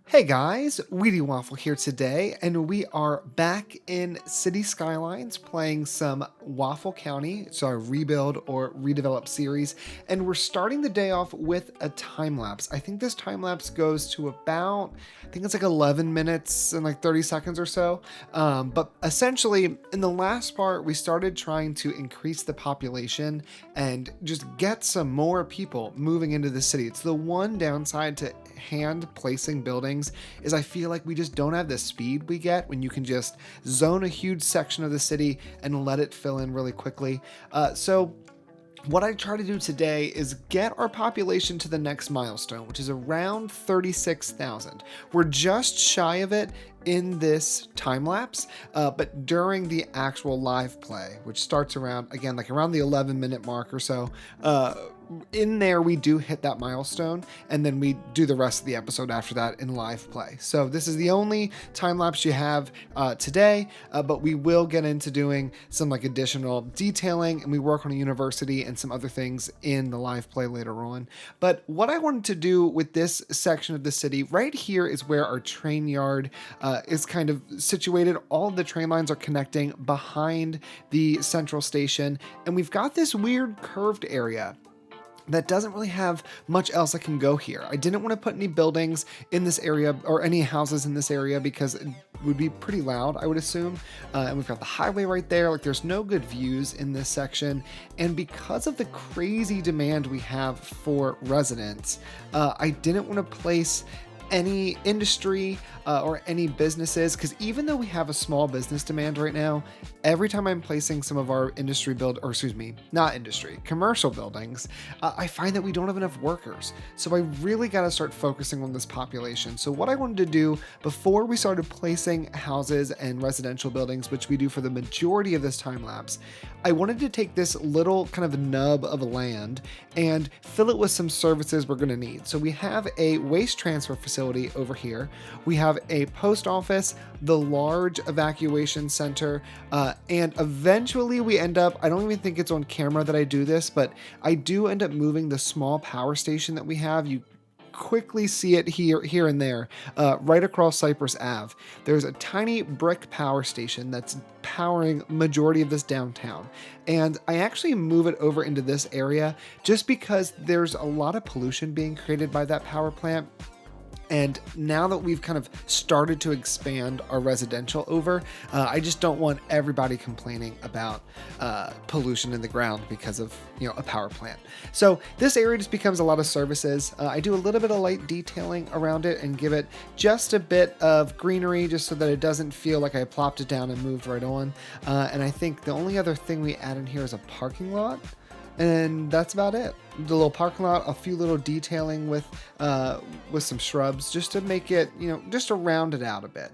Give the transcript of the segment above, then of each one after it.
Hey guys, Wheatywaffle here today, and we are back in City Skylines playing some Waffle County. It's our rebuild or redevelop series, and we're starting the day off with a time lapse. I think this time lapse goes to about, I think it's like 11 minutes and like 30 seconds or so. But essentially, in the last part, we started trying to increase the population and just get some more people moving into the city. It's the one downside to hand placing buildings is I feel like we just don't have the speed we get when you can just zone a huge section of the city and let it fill in really quickly. So what I try to do today is get our population to the next milestone, which is around 36,000. We're just shy of it in this time lapse, but during the actual live play, which starts around, again, like around the 11-minute mark or so, in there we do hit that milestone, and then we do the rest of the episode after that in live play. So this is the only time lapse you have today, but we will get into doing some like additional detailing, and we work on a university and some other things in the live play later on. But what I wanted to do with this section of the city right here is where our train yard is kind of situated. All of the train lines are connecting behind the central station, and we've got this weird curved area that doesn't really have much else that can go here. I didn't want to put any buildings in this area or any houses in this area because it would be pretty loud, I would assume. And we've got the highway right there. Like there's no good views in this section. And because of the crazy demand we have for residents, I didn't want to place any industry or any businesses, because even though we have a small business demand right now, every time I'm placing some of our commercial buildings, I find that we don't have enough workers. So I really got to start focusing on this population. So what I wanted to do before we started placing houses and residential buildings, which we do for the majority of this time lapse, I wanted to take this little kind of nub of land and fill it with some services we're going to need. So we have a waste transfer facility over here. We have a post office, the large evacuation center, and eventually we end up, I don't even think it's on camera that I do this, but I do end up moving the small power station that we have. You quickly see it here and there, right across Cypress Ave. There's a tiny brick power station that's powering majority of this downtown, and I actually move it over into this area just because there's a lot of pollution being created by that power plant. And now that we've kind of started to expand our residential over, I just don't want everybody complaining about pollution in the ground because of, a power plant. So this area just becomes a lot of services. I do a little bit of light detailing around it and give it just a bit of greenery just so that it doesn't feel like I plopped it down and moved right on. And I think the only other thing we add in here is a parking lot. And that's about it. The little parking lot, a few little detailing with some shrubs just to make it, just to round it out a bit.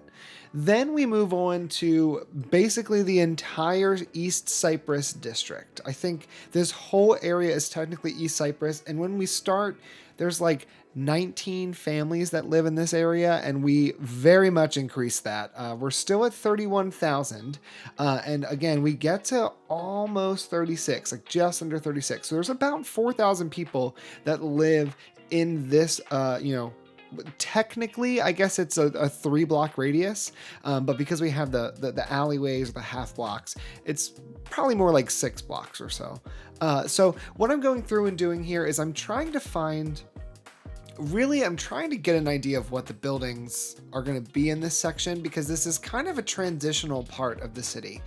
Then we move on to basically the entire East Cypress district. I think this whole area is technically East Cypress. And when we start, there's like 19 families that live in this area, and we very much increase that. We're still at 31,000, and again, we get to almost 36, like just under 36. So there's about 4,000 people that live in this, technically, I guess it's a 3-block radius, but because we have the alleyways, the half blocks, it's probably more like 6 blocks or so. So what I'm going through and doing here is I'm trying to get an idea of what the buildings are going to be in this section, because this is kind of a transitional part of the city.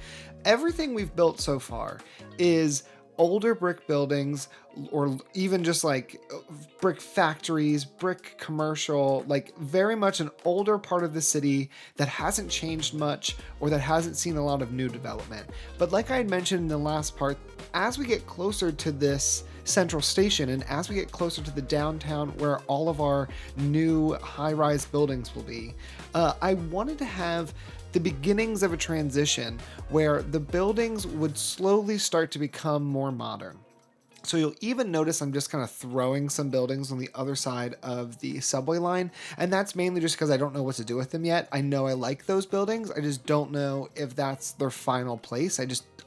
Everything we've built so far is older brick buildings, or even just like brick factories, brick commercial, like very much an older part of the city that hasn't changed much or that hasn't seen a lot of new development. But like I had mentioned in the last part, as we get closer to this central station and as we get closer to the downtown where all of our new high-rise buildings will be, I wanted to have the beginnings of a transition where the buildings would slowly start to become more modern. So you'll even notice I'm just kind of throwing some buildings on the other side of the subway line, and that's mainly just because I don't know what to do with them yet. I know I like those buildings, I just don't know if that's their final place.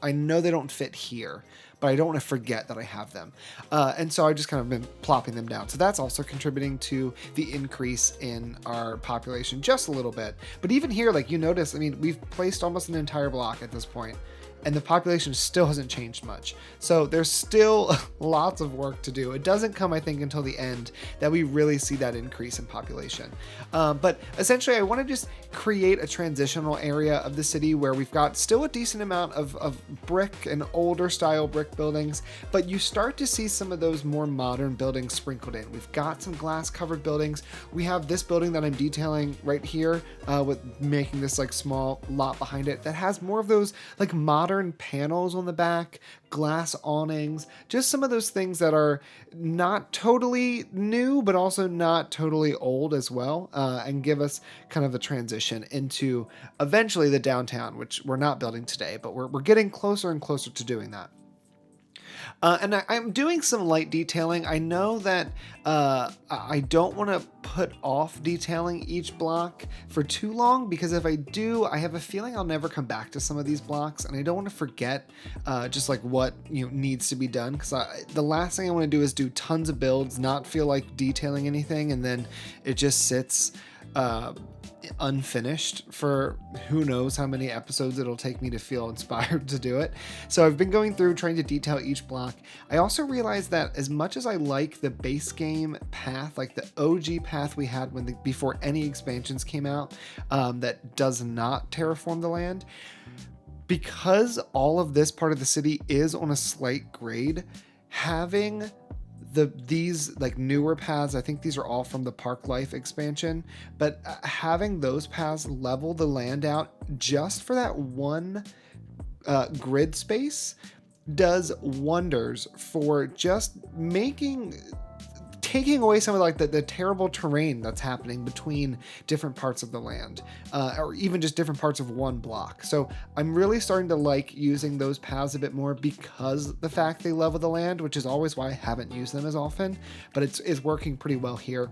I know they don't fit here, but I don't want to forget that I have them. And so I've just kind of been plopping them down. So that's also contributing to the increase in our population just a little bit. But even here, like you notice, I mean, we've placed almost an entire block at this point, and the population still hasn't changed much. So there's still lots of work to do. It doesn't come, I think, until the end that we really see that increase in population. But essentially, I want to just create a transitional area of the city where we've got still a decent amount of brick and older style brick buildings, but you start to see some of those more modern buildings sprinkled in. We've got some glass covered buildings. We have this building that I'm detailing right here with making this like small lot behind it that has more of those like modern panels on the back, glass awnings, just some of those things that are not totally new, but also not totally old as well, and give us kind of a transition into eventually the downtown, which we're not building today, but we're getting closer and closer to doing that. And I'm doing some light detailing. I know that I don't want to put off detailing each block for too long, because if I do, I have a feeling I'll never come back to some of these blocks, and I don't want to forget just like what needs to be done, because the last thing I want to do is do tons of builds, not feel like detailing anything, and then it just sits unfinished for who knows how many episodes it'll take me to feel inspired to do it. So I've been going through trying to detail each block. I also realized that as much as I like the base game path, like the OG path we had before any expansions came out, that does not terraform the land, because all of this part of the city is on a slight grade, having these like newer paths, I think these are all from the Park Life expansion, but having those paths level the land out just for that one grid space does wonders for just taking away some of like the terrible terrain that's happening between different parts of the land, or even just different parts of one block. So I'm really starting to like using those paths a bit more because the fact they level the land, which is always why I haven't used them as often, but it's working pretty well here.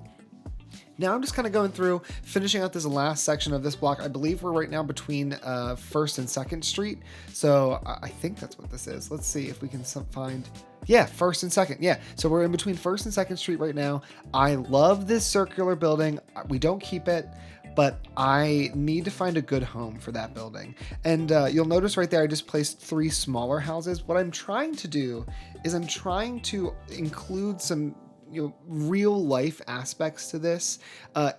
Now I'm just kind of going through, finishing out this last section of this block. I believe we're right now between 1st and 2nd Street. So I think that's what this is. Let's see if we can find... Yeah, 1st and 2nd. Yeah, so we're in between 1st and 2nd Street right now. I love this circular building. We don't keep it, but I need to find a good home for that building. And you'll notice right there, I just placed 3 smaller houses. What I'm trying to do is I'm trying to include some real life aspects to this.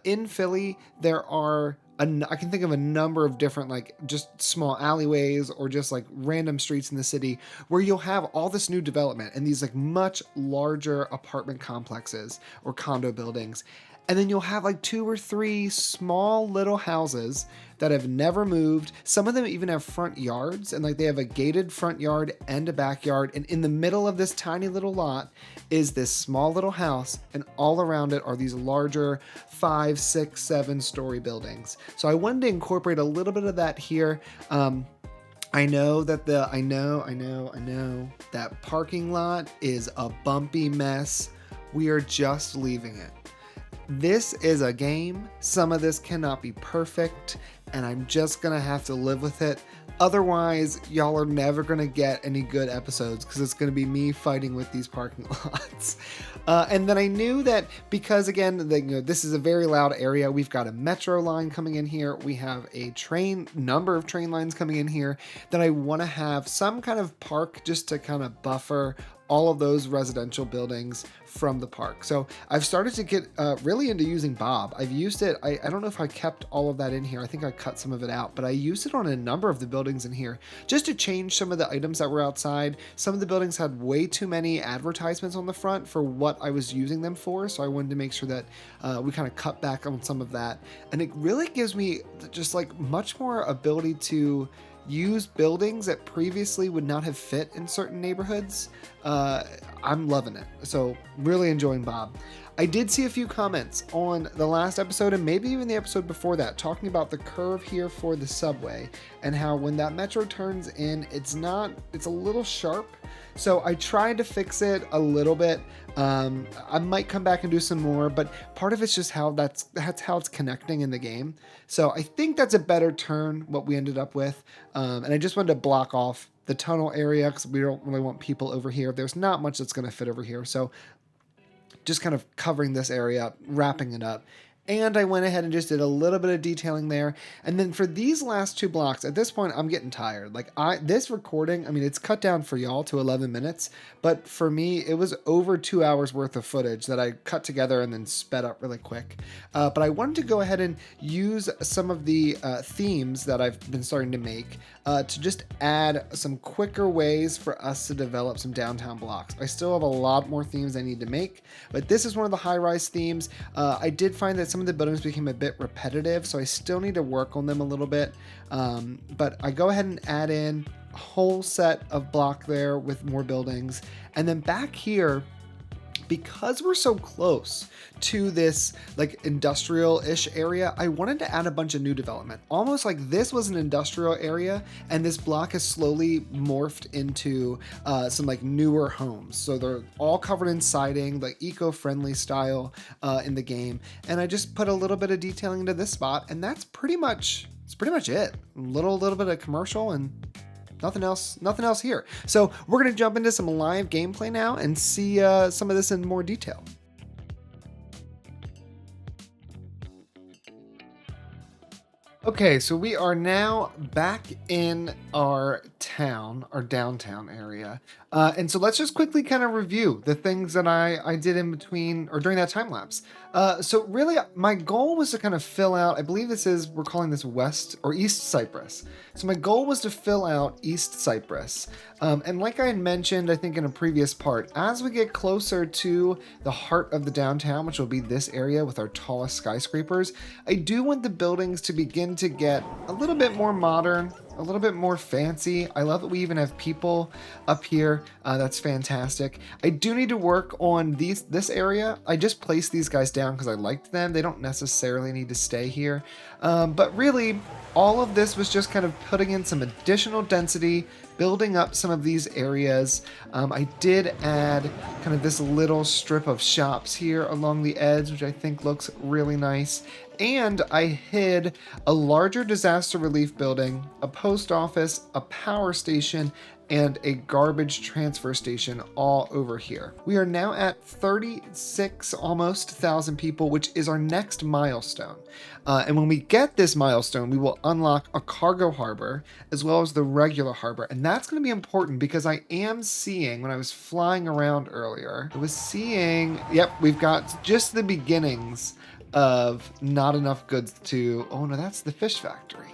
In Philly, there are I can think of a number of different like just small alleyways or just like random streets in the city where you'll have all this new development and these like much larger apartment complexes or condo buildings. And then you'll have like 2 or 3 small little houses that have never moved. Some of them even have front yards, and like they have a gated front yard and a backyard. And in the middle of this tiny little lot is this small little house, and all around it are these larger 5, 6, 7-story buildings. So I wanted to incorporate a little bit of that here. I know that that parking lot is a bumpy mess. We are just leaving it. This is a game. Some of this cannot be perfect, and I'm just gonna have to live with it. Otherwise, y'all are never gonna get any good episodes because it's gonna be me fighting with these parking lots. And then I knew that because again, this is a very loud area. We've got a metro line coming in here. We have a number of train lines coming in here, that I want to have some kind of park just to kind of buffer all of those residential buildings from the park. So I've started to get really into using Bob. I've used it. I don't know if I kept all of that in here. I think I cut some of it out, but I used it on a number of the buildings in here just to change some of the items that were outside. Some of the buildings had way too many advertisements on the front for what I was using them for. So I wanted to make sure that we kind of cut back on some of that. And it really gives me just like much more ability to use buildings that previously would not have fit in certain neighborhoods. I'm loving it. So really enjoying Bob. I did see a few comments on the last episode and maybe even the episode before that talking about the curve here for the subway and how when that metro turns in, it's a little sharp. So I tried to fix it a little bit. I might come back and do some more, but part of it's just how that's how it's connecting in the game. So I think that's a better turn, what we ended up with. And I just wanted to block off the tunnel area because we don't really want people over here. There's not much that's going to fit over here. So just kind of covering this area, wrapping it up. And I went ahead and just did a little bit of detailing there. And then for these last 2 blocks, at this point, I'm getting tired. Like this recording, I mean, it's cut down for y'all to 11 minutes, but for me, it was over 2 hours worth of footage that I cut together and then sped up really quick. But I wanted to go ahead and use some of the themes that I've been starting to make to just add some quicker ways for us to develop some downtown blocks. I still have a lot more themes I need to make, but this is one of the high-rise themes. I did find that some of the buildings became a bit repetitive, so I still need to work on them a little bit. But I go ahead and add in a whole set of block there with more buildings. And then back here, because we're so close to this like industrial-ish area, I wanted to add a bunch of new development. Almost like this was an industrial area and this block has slowly morphed into some like newer homes. So they're all covered in siding, like eco-friendly style in the game. And I just put a little bit of detailing into this spot and that's pretty much it. A little bit of commercial and nothing else here. So we're going to jump into some live gameplay now and see some of this in more detail. Okay, so we are now back in our downtown area. And so let's just quickly kind of review the things that I did in between or during that time lapse. So really my goal was to kind of fill out, I believe we're calling this West or East Cyprus. So my goal was to fill out East Cyprus. And like I had mentioned, I think in a previous part, as we get closer to the heart of the downtown, which will be this area with our tallest skyscrapers, I do want the buildings to begin to get a little bit more modern, a little bit more fancy. I love that we even have people up here. That's fantastic. I do need to work on this area. I just placed these guys down because I liked them. They don't necessarily need to stay here. But really, all of this was just kind of putting in some additional density, building up some of these areas. I did add kind of this little strip of shops here along the edge, which I think looks really nice. And I hid a larger disaster relief building, a post office, a power station, and a garbage transfer station all over here. We are now at 36 almost thousand people, which is our next milestone. And when we get this milestone, we will unlock a cargo harbor as well as the regular harbor. And that's going to be important because I am seeing, when I was flying around earlier, I was seeing, yep, we've got just the beginnings of not enough goods to, oh no, that's the fish factory.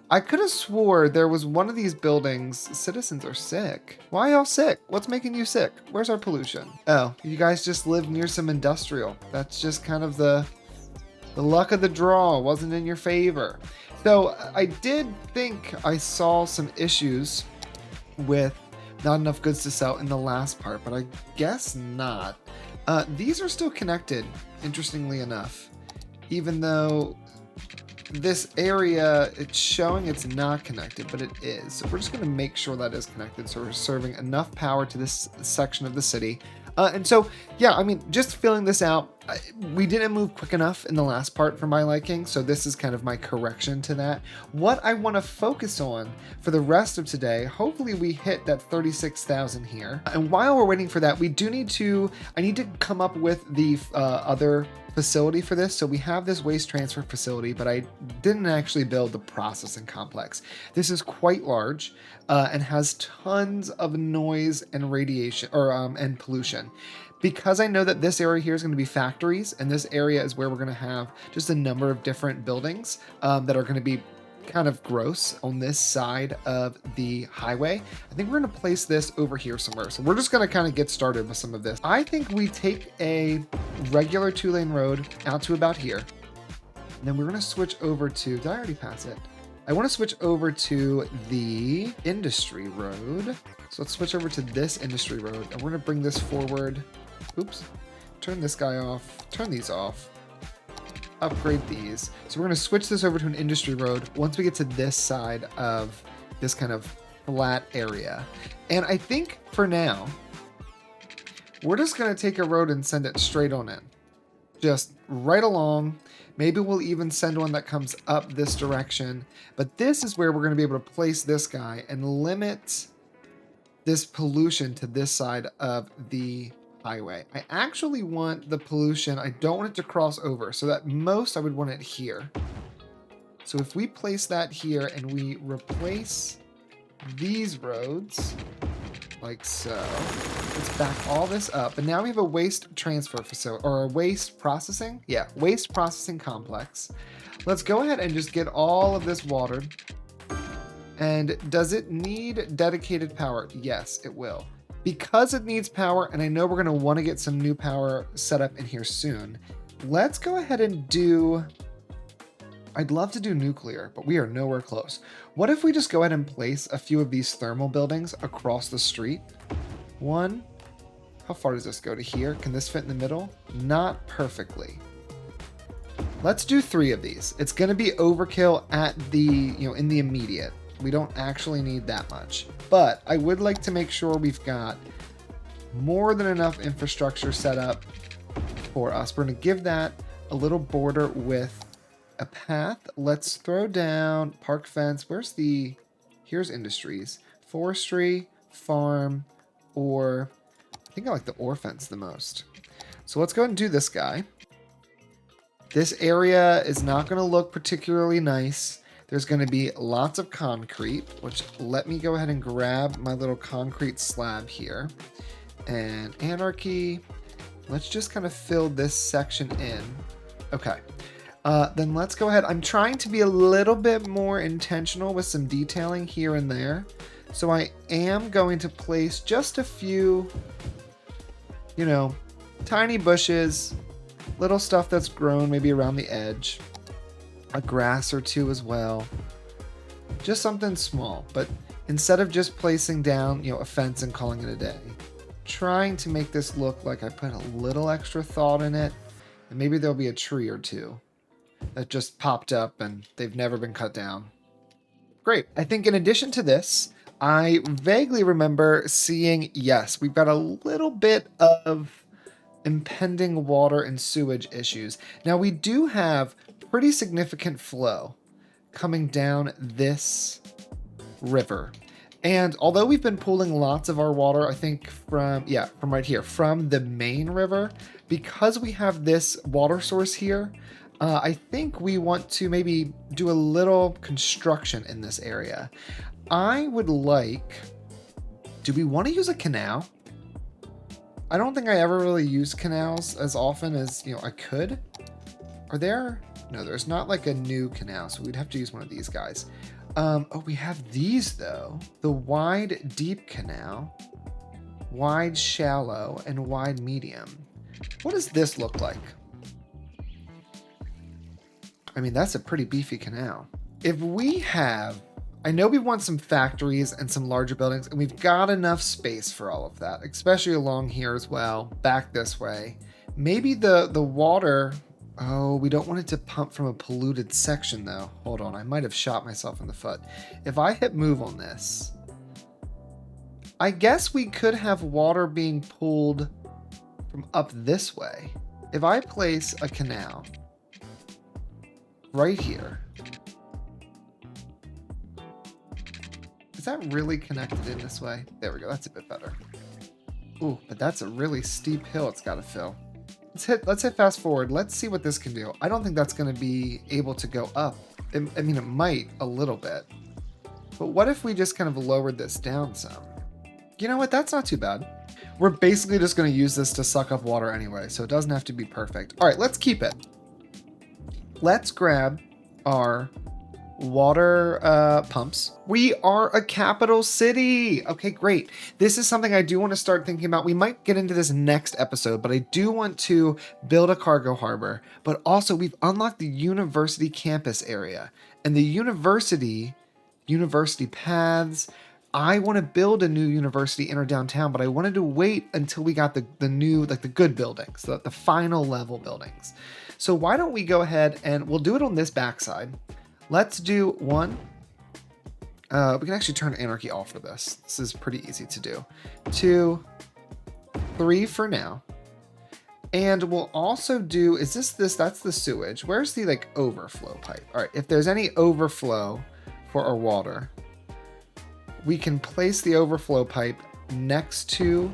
I could have swore there was one of these buildings. Citizens are sick. Why y'all sick? What's making you sick? Where's our pollution? Oh, you guys just live near some industrial. That's just kind of the luck of the draw. Wasn't in your favor. So I did think I saw some issues with not enough goods to sell in the last part, but I guess not. These are still connected, interestingly enough, even though this area, it's showing it's not connected, but it is. So we're just going to make sure that is connected. So we're serving enough power to this section of the city. And so, yeah, I mean, just filling this out, we didn't move quick enough in the last part for my liking. So this is kind of my correction to that. What I want to focus on for the rest of today, hopefully we hit that 36,000 here. And while we're waiting for that, I need to come up with the other facility for this. So we have this waste transfer facility, but I didn't actually build the processing complex. This is quite large and has tons of noise and radiation and pollution. Because I know that this area here is going to be factories, and this area is where we're going to have just a number of different buildings that are going to be kind of gross on this side of the highway. I think we're going to place this over here somewhere. So we're just going to kind of get started with some of this. I think we take a regular 2-lane road out to about here. And then we're going to switch over to, did I already pass it? I want to switch over to the industry road. So let's switch over to this industry road, and we're going to bring this forward, oops, turn this guy off, turn these off, upgrade these. So we're going to switch this over to an industry road once we get to this side of this kind of flat area. And I think for now, we're just going to take a road and send it straight on in. Just right along. Maybe we'll even send one that comes up this direction. But this is where we're going to be able to place this guy and limit this pollution to this side of the highway. I actually want the pollution, I don't want it to cross over. So at most I would want it here. So if we place that here and we replace these roads like so, let's back all this up. And now we have a waste transfer facility, or a waste processing? Yeah, waste processing complex. Let's go ahead and just get all of this watered. And does it need dedicated power? Yes, it will. Because it needs power, and I know we're going to want to get some new power set up in here soon, let's go ahead and do... I'd love to do nuclear, but we are nowhere close. What if we just go ahead and place a few of these thermal buildings across the street? One. How far does this go to here? Can this fit in the middle? Not perfectly. Let's do 3 of these. It's going to be overkill at the, in the immediate. We don't actually need that much. But I would like to make sure we've got more than enough infrastructure set up for us. We're going to give that a little border with a path. Let's throw down park fence. Here's industries, forestry, farm, or I think I like the ore fence the most. So let's go ahead and do this guy. This area is not going to look particularly nice. There's going to be lots of concrete, which let me go ahead and grab my little concrete slab here. And anarchy. Let's just kind of fill this section in. Okay. Then let's go ahead. I'm trying to be a little bit more intentional with some detailing here and there. So I am going to place just a few, tiny bushes, little stuff that's grown maybe around the edge, a grass or two as well. Just something small, but instead of just placing down, a fence and calling it a day, trying to make this look like I put a little extra thought in it, and maybe there'll be a tree or two that just popped up and they've never been cut down. Great. I think in addition to this, I vaguely remember seeing, yes, we've got a little bit of impending water and sewage issues. Now we do have pretty significant flow coming down this river. And although we've been pulling lots of our water, I think from right here, from the main river, because we have this water source here, I think we want to maybe do a little construction in this area. I would like, do we want to use a canal? I don't think I ever really use canals as often as, I could. Are there? No, there's not like a new canal, so we'd have to use one of these guys. Oh, we have these though. The wide deep canal, wide shallow, and wide medium. What does this look like? I mean, that's a pretty beefy canal. If we have, I know we want some factories and some larger buildings, and we've got enough space for all of that, especially along here as well, back this way. Maybe the water, oh, we don't want it to pump from a polluted section though. Hold on, I might have shot myself in the foot. If I hit move on this, I guess we could have water being pulled from up this way. If I place a canal right here, is that really connected in this way? There we go, that's a bit better. Ooh, but that's a really steep hill it's got to fill. Let's hit fast forward. Let's see what this can do. I don't think that's going to be able to go up. I mean, it might a little bit. But what if we just kind of lowered this down some? You know what? That's not too bad. We're basically just going to use this to suck up water anyway, so it doesn't have to be perfect. All right, let's keep it. Let's grab our water pumps. We are a capital city. Okay, great. This is something I do want to start thinking about. We might get into this next episode, but I do want to build a cargo harbor. But also, we've unlocked the university campus area, and the university paths I want to build a new university in our downtown, but I wanted to wait until we got the new, like the good buildings, the final level buildings. So why don't we go ahead and we'll do it on this backside. Let's do one. We can actually turn anarchy off for this. This is pretty easy to do. 2, 3 for now. And we'll also do, is this, that's the sewage. Where's the like overflow pipe? All right, if there's any overflow for our water, we can place the overflow pipe next to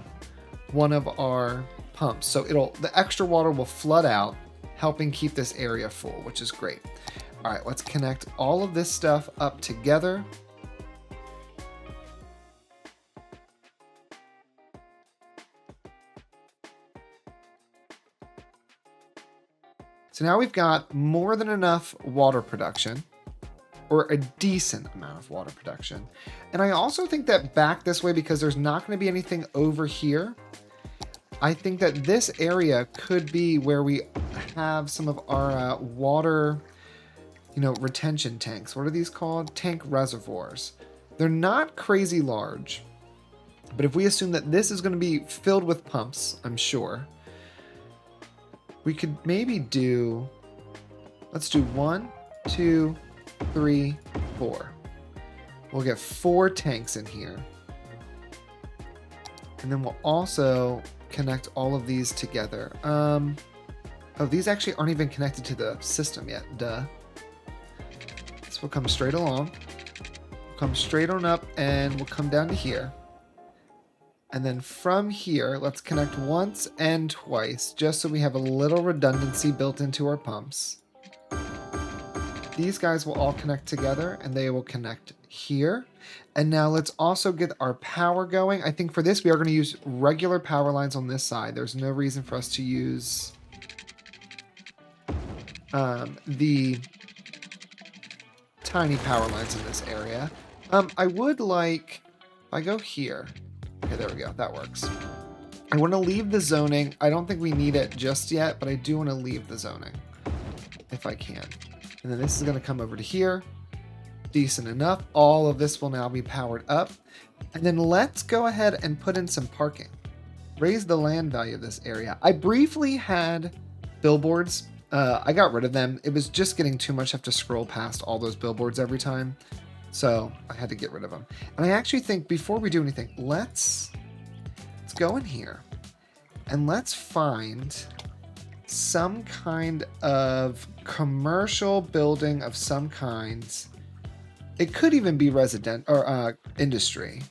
one of our pumps. So the extra water will flood out, helping keep this area full, which is great. All right, let's connect all of this stuff up together. So now we've got more than enough water production, or a decent amount of water production. And I also think that back this way, because there's not going to be anything over here, I think that this area could be where we have some of our water, retention tanks. What are these called? Tank reservoirs. They're not crazy large, but if we assume that this is going to be filled with pumps, I'm sure, we could maybe do, let's do 1, 2, 3, 4. We'll get 4 tanks in here. And then we'll also connect all of these together. Oh, these actually aren't even connected to the system yet. Duh. This will come straight along. We'll come straight on up and we'll come down to here. And then from here, let's connect once and twice, just so we have a little redundancy built into our pumps. These guys will all connect together and they will connect here. And now let's also get our power going. I think for this, we are going to use regular power lines on this side. There's no reason for us to use the tiny power lines in this area. I would like, if I go here, okay, there we go, that works. I want to leave the zoning. I don't think we need it just yet, but I do want to leave the zoning if I can. And then this is going to come over to here. Decent enough. All of this will now be powered up. And then let's go ahead and put in some parking. Raise the land value of this area. I briefly had billboards. I got rid of them. It was just getting too much. I have to scroll past all those billboards every time. So I had to get rid of them. And I actually think before we do anything, let's go in here and let's find some kind of commercial building of some kinds. It could even be resident or industry.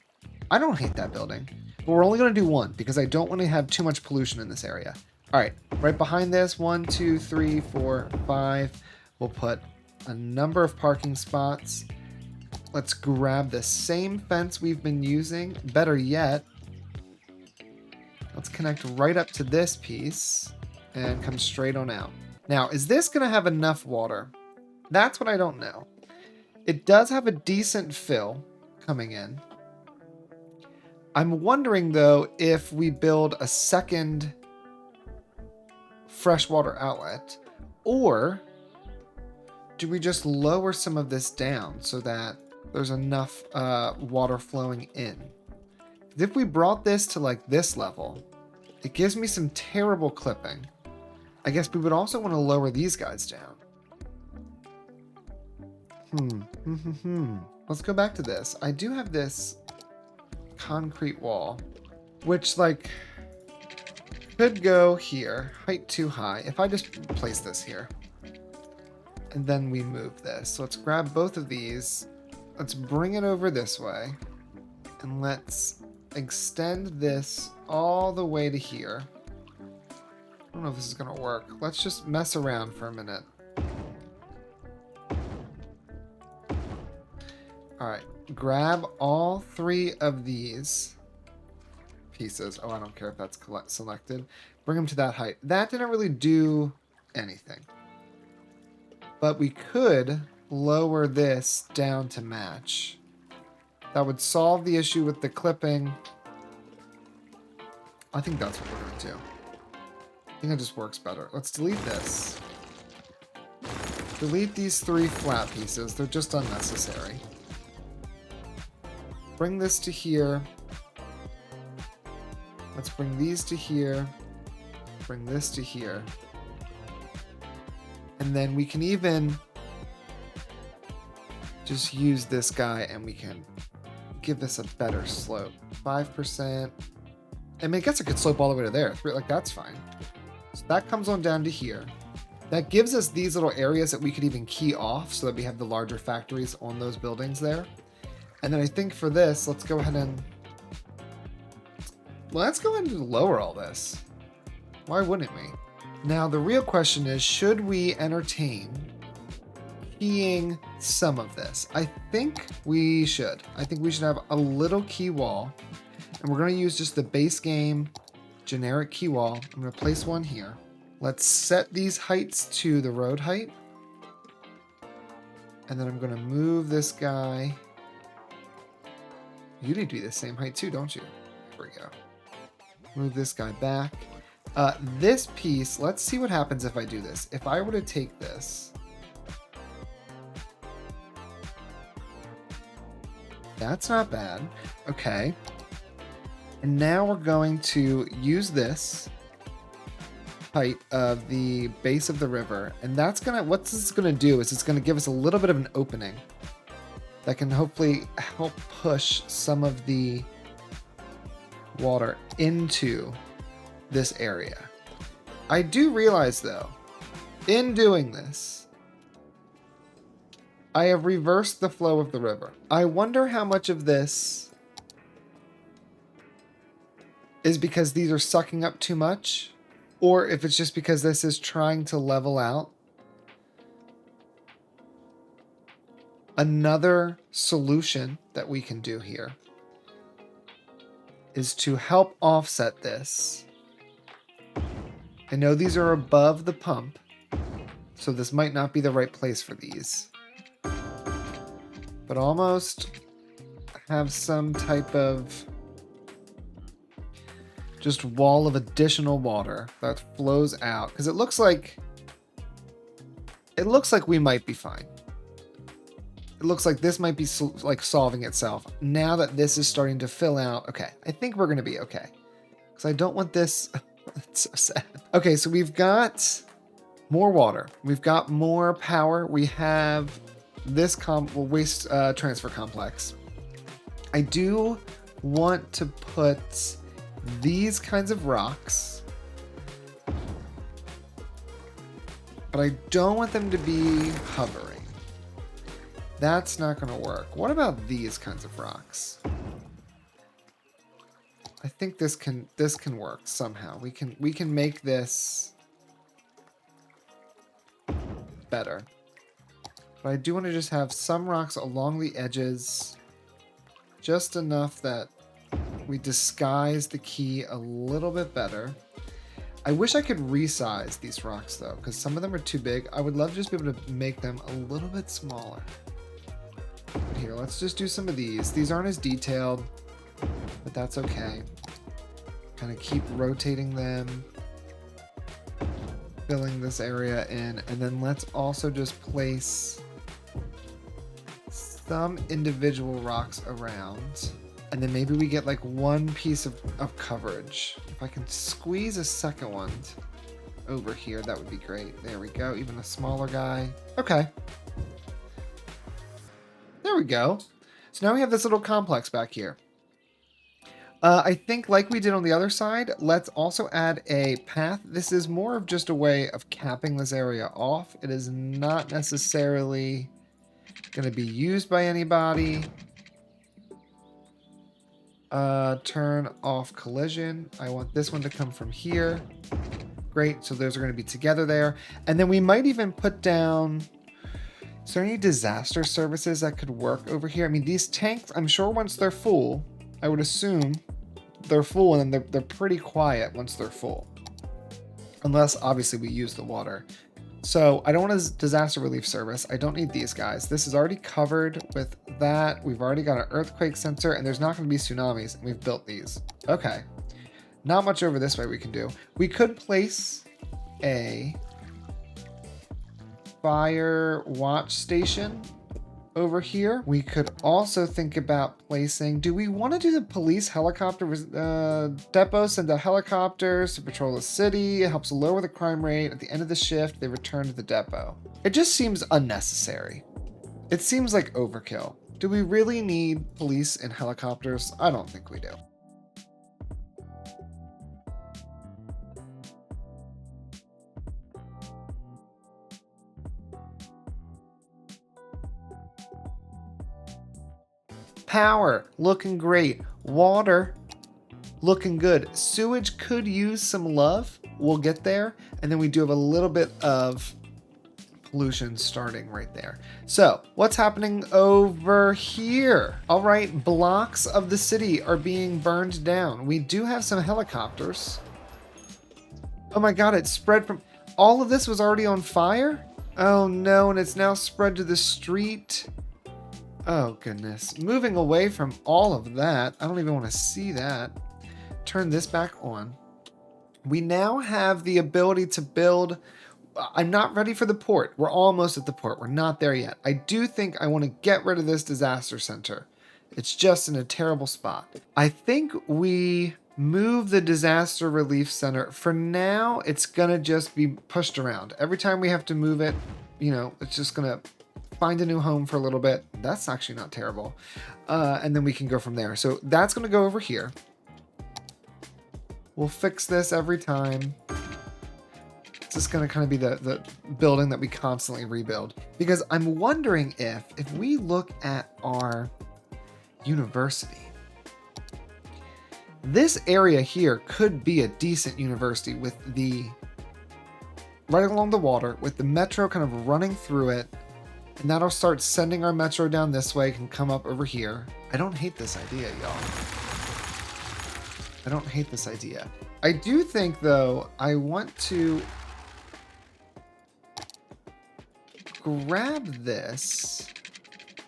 I don't hate that building, but we're only going to do one because I don't want to have too much pollution in this area. All right, right behind this, 1, 2, 3, 4, 5. We'll put a number of parking spots. Let's grab the same fence we've been using. Better yet, let's connect right up to this piece and come straight on out. Now, is this going to have enough water? That's what I don't know. It does have a decent fill coming in. I'm wondering, though, if we build a second freshwater outlet, or do we just lower some of this down so that there's enough water flowing in? If we brought this to like this level, it gives me some terrible clipping. I guess we would also want to lower these guys down. Let's go back to this. I do have this concrete wall, which like could go here. Height too high. If I just place this here and then we move this. So let's grab both of these. Let's bring it over this way and let's extend this all the way to here. I don't know if this is going to work. Let's just mess around for a minute. All right, grab all 3 of these pieces. Oh, I don't care if that's selected. Bring them to that height. That didn't really do anything. But we could lower this down to match. That would solve the issue with the clipping. I think that's what we're going to do. I think it just works better. Let's delete this. Delete these 3 flat pieces. They're just unnecessary. bring this to here. Let's bring these to here. Bring this to here. And then we can even just use this guy and we can give this a better slope. 5%. I mean, I guess I could slope all the way to there. Like, that's fine. So that comes on down to here. That gives us these little areas that we could even key off so that we have the larger factories on those buildings there. And then I think for this, let's go ahead and... Well, let's go ahead and lower all this. Why wouldn't we? Now, the real question is, should we entertain keying some of this? I think we should. I think we should have a little key wall. And we're going to use just the base game generic key wall. I'm going to place one here. Let's set these heights to the road height. And then I'm going to move this guy. You need to be the same height too, don't you? There we go. Move this guy back. This piece, let's see what happens if I do this. If I were to take this. That's not bad. Okay. And now we're going to use this height of the base of the river. And that's gonna, what this is gonna do is it's gonna give us a little bit of an opening that can hopefully help push some of the water into this area. I do realize though, in doing this, I have reversed the flow of the river. I wonder how much of this is because these are sucking up too much, or if it's just because this is trying to level out. Another solution that we can do here is to help offset this. I know these are above the pump, so this might not be the right place for these. But almost have some type of just wall of additional water that flows out, because it looks like we might be fine. It looks like this might be like solving itself. Now that this is starting to fill out, okay, I think we're gonna be okay. Because I don't want this, it's so sad. Okay, so we've got more water. We've got more power. We have this waste transfer complex. I do want to put these kinds of rocks, but I don't want them to be hovering. That's not going to work. What about these kinds of rocks? I think this can work somehow. We can make this better. But I do want to just have some rocks along the edges, just enough that we disguise the key a little bit better. I wish I could resize these rocks though, because some of them are too big. I would love to just be able to make them a little bit smaller. Here, let's just do some of these. These aren't as detailed, but that's okay. Kind of keep rotating them, filling this area in, and then let's also just place some individual rocks around, and then maybe we get like one piece of coverage. If I can squeeze a second one over here, that would be great. There we go, even a smaller guy. Okay. There we go. So now we have this little complex back here. I think like we did on the other side, let's also add a path. This is more of just a way of capping this area off. It is not necessarily going to be used by anybody. Turn off collision. I want this one to come from here. Great, so those are going to be together there. And then we might even put down... Is there any disaster services that could work over here? I mean, these tanks, I'm sure once they're full, I would assume they're full, and then they're pretty quiet once they're full. Unless, obviously, we use the water. So, I don't want a disaster relief service. I don't need these guys. This is already covered with that. We've already got an earthquake sensor, and there's not going to be tsunamis, and we've built these. Okay. Not much over this way we can do. We could place a fire watch station over here. We could also think about placing, do we want to do the police helicopter depot, send out helicopters to patrol the city? It helps lower the crime rate. At the end of the shift, they return to the depot. It just seems unnecessary. It seems like overkill. Do we really need police and helicopters? I don't think we do. Power, looking great. Water, looking good. Sewage could use some love. We'll get there. And then we do have a little bit of pollution starting right there. So what's happening over here? All right, blocks of the city are being burned down. We do have some helicopters. Oh my God, it spread from... All of this was already on fire? Oh no, and it's now spread to the street. Oh goodness, moving away from all of that. I don't even want to see that. Turn this back on. We now have the ability to build. I'm not ready for the port. We're almost at the port. We're not there yet. I do think I want to get rid of this disaster center. It's just in a terrible spot. I think we move the disaster relief center. For now, it's gonna just be pushed around. Every time we have to move it, you know, it's just gonna find a new home for a little bit. That's actually not terrible. And then we can go from there. So that's going to go over here. We'll fix this every time. It's just going to kind of be the building that we constantly rebuild. Because I'm wondering if we look at our university, this area here could be a decent university with the right along the water, with the metro kind of running through it. And that'll start sending our metro down this way, can come up over here. I don't hate this idea, y'all. I don't hate this idea. I do think, though, I want to grab this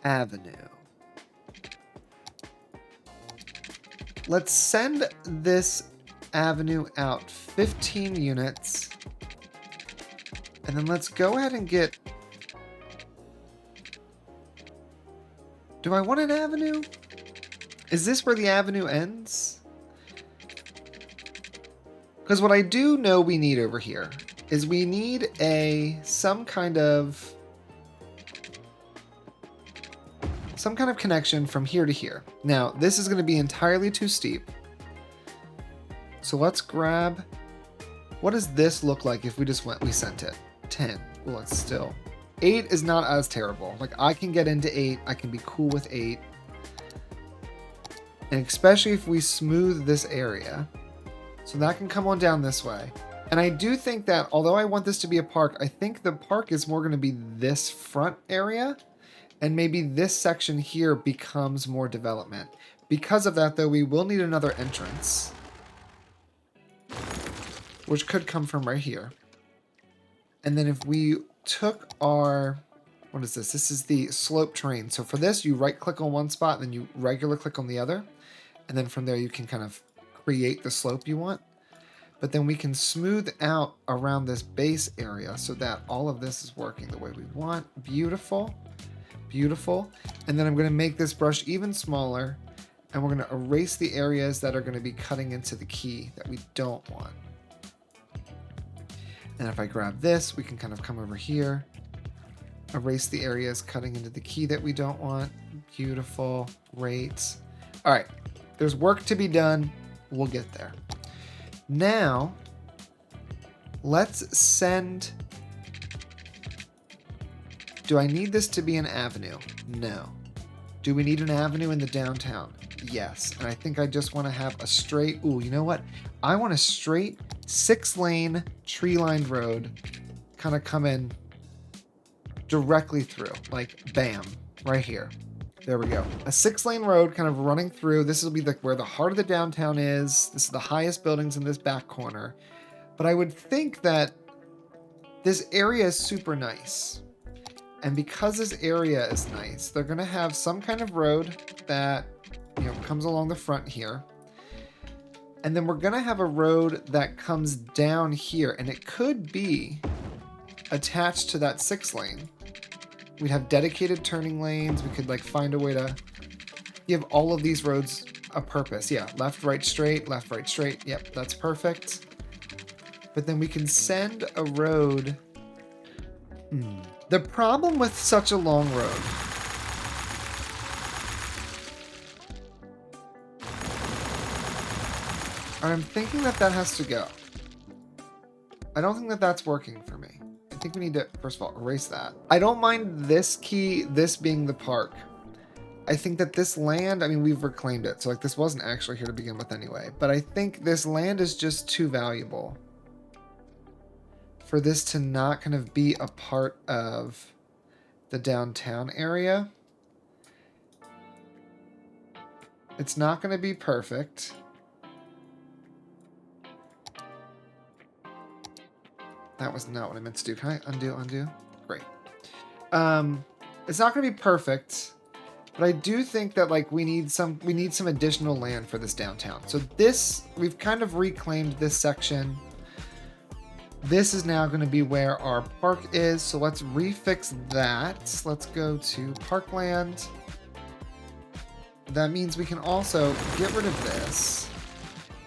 avenue. Let's send this avenue out 15 units. And then let's go ahead and get... Do I want an avenue? Is this where the avenue ends? Because what I do know we need over here is we need some kind of connection from here to here. Now, this is going to be entirely too steep. So let's grab... What does this look like if we sent it? 10. Well, it's still... 8 is not as terrible. Like, I can get into 8. I can be cool with 8. And especially if we smooth this area. So that can come on down this way. And I do think that, although I want this to be a park, I think the park is more going to be this front area. And maybe this section here becomes more development. Because of that, though, we will need another entrance. Which could come from right here. And then if we took our... What is this? This is the slope terrain. So for this, you right-click on one spot, and then you regular click on the other. And then from there, you can kind of create the slope you want. But then we can smooth out around this base area so that all of this is working the way we want. Beautiful. Beautiful. And then I'm going to make this brush even smaller. And we're going to erase the areas that are going to be cutting into the key that we don't want. And if I grab this, we can kind of come over here. Erase the areas cutting into the key that we don't want. Beautiful. Great. All right. There's work to be done. We'll get there. Now, let's send... Do I need this to be an avenue? No. Do we need an avenue in the downtown? Yes. And I think I just want to have a straight... Ooh, you know what? I want a straight 6-lane tree-lined road kind of come in directly through. Like, bam. Right here. There we go. A 6-lane road kind of running through. This will be where the heart of the downtown is. This is the highest buildings in this back corner. But I would think that this area is super nice. And because this area is nice, they're going to have some kind of road that, you know, comes along the front here. And then we're going to have a road that comes down here. And it could be attached to that 6-lane. We'd have dedicated turning lanes. We could like find a way to give all of these roads a purpose. Yeah, left, right, straight, left, right, straight. Yep, that's perfect. But then we can send a road. The problem with such a long road I'm thinking that that has to go. I don't think that that's working for me. I think we need to, first of all, erase that. I don't mind this key, this being the park. I think that this land, I mean, we've reclaimed it. So like this wasn't actually here to begin with anyway. But I think this land is just too valuable for this to not kind of be a part of the downtown area. It's not going to be perfect. That was not what I meant to do. Can I undo? Great. It's not going to be perfect, but I do think that like we need some additional land for this downtown. So this, we've kind of reclaimed this section. This is now going to be where our park is. So let's refix that. Let's go to Parkland. That means we can also get rid of this.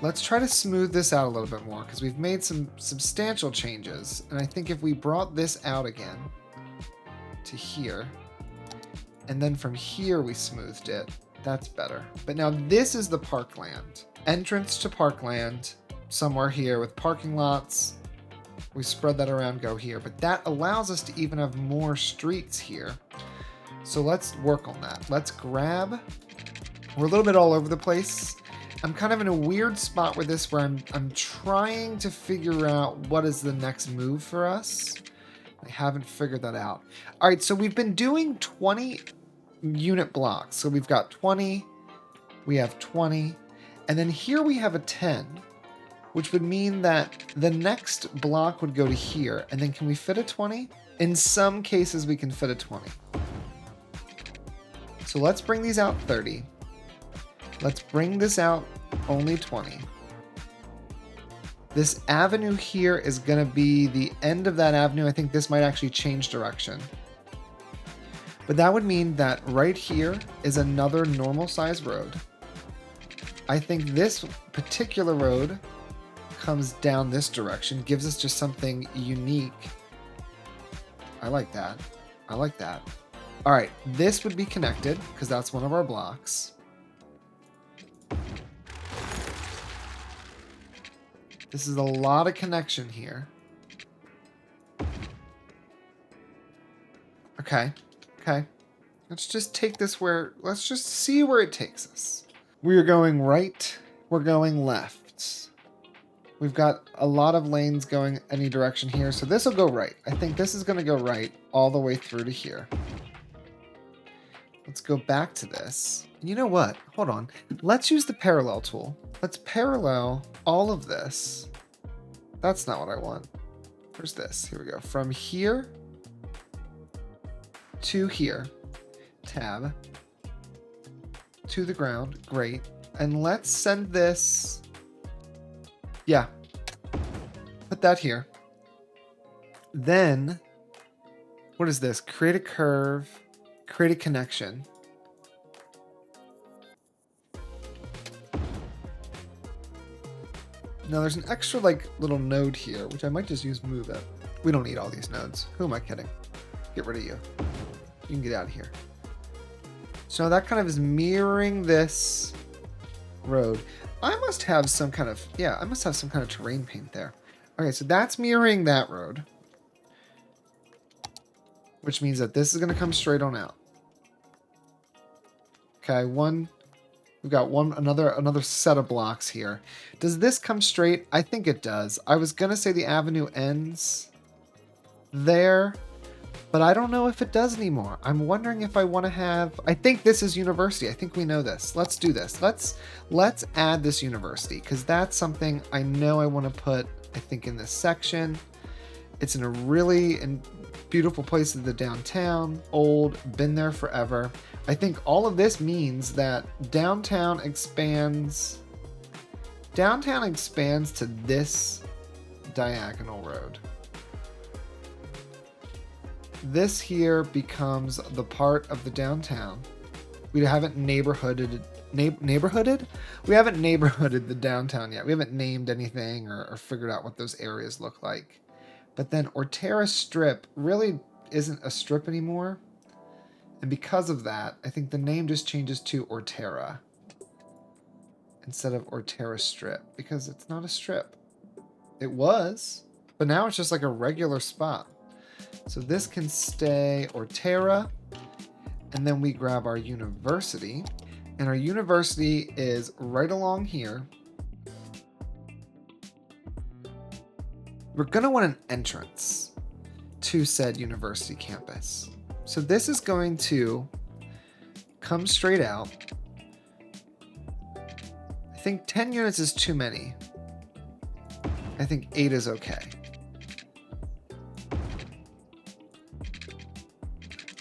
Let's try to smooth this out a little bit more because we've made some substantial changes. And I think if we brought this out again to here, and then from here we smoothed it, that's better. But now this is the parkland. Entrance to parkland, somewhere here with parking lots. We spread that around, go here. But that allows us to even have more streets here. So let's work on that. Let's grab... We're a little bit all over the place. I'm kind of in a weird spot with this where I'm trying to figure out what is the next move for us. I haven't figured that out. All right, so we've been doing 20 unit blocks. So we've got 20, we have 20, and then here we have a 10, which would mean that the next block would go to here. And then can we fit a 20? In some cases, we can fit a 20. So let's bring these out 30. Let's bring this out only 20. This avenue here is going to be the end of that avenue. I think this might actually change direction. But that would mean that right here is another normal size road. I think this particular road comes down this direction, gives us just something unique. I like that. I like that. All right, this would be connected because that's one of our blocks. This is a lot of connection here. Okay. Okay. Let's just take this where... Let's just see where it takes us. We are going right. We're going left. We've got a lot of lanes going any direction here. So this will go right. I think this is going to go right all the way through to here. Let's go back to this. You know what? Hold on. Let's use the parallel tool. Let's parallel all of this. That's not what I want. Where's this? Here we go. From here to here. Tab. To the ground. Great. And let's send this... Yeah. Put that here. Then, what is this? Create a curve. Create a connection. Now there's an extra like little node here, which I might just use move it. We don't need all these nodes. Who am I kidding? Get rid of you. You can get out of here. So that kind of is mirroring this road. I must have some kind of, yeah, I must have some kind of terrain paint there. Okay, so that's mirroring that road. Which means that this is going to come straight on out. Okay, we've got another set of blocks here. Does this come straight? I think it does. I was going to say the avenue ends there, but I don't know if it does anymore. I'm wondering if I want to have... I think this is university. I think we know this. Let's do this. Let's add this university because that's something I know I want to put, I think, in this section. It's in a really beautiful place of the downtown. Old, been there forever. I think all of this means that downtown expands to this diagonal road. this here becomes the part of the downtown. We haven't neighborhooded. We haven't neighborhooded the downtown yet. We haven't named anything or figured out what those areas look like. But then Ortera Strip really isn't a strip anymore. And because of that, I think the name just changes to Ortera instead of Ortera Strip, because it's not a strip. It was, but now it's just like a regular spot. So this can stay Ortera, and then we grab our university, and our university is right along here. We're gonna want an entrance to said university campus. So this is going to come straight out. I think 10 units is too many. I think 8 is okay.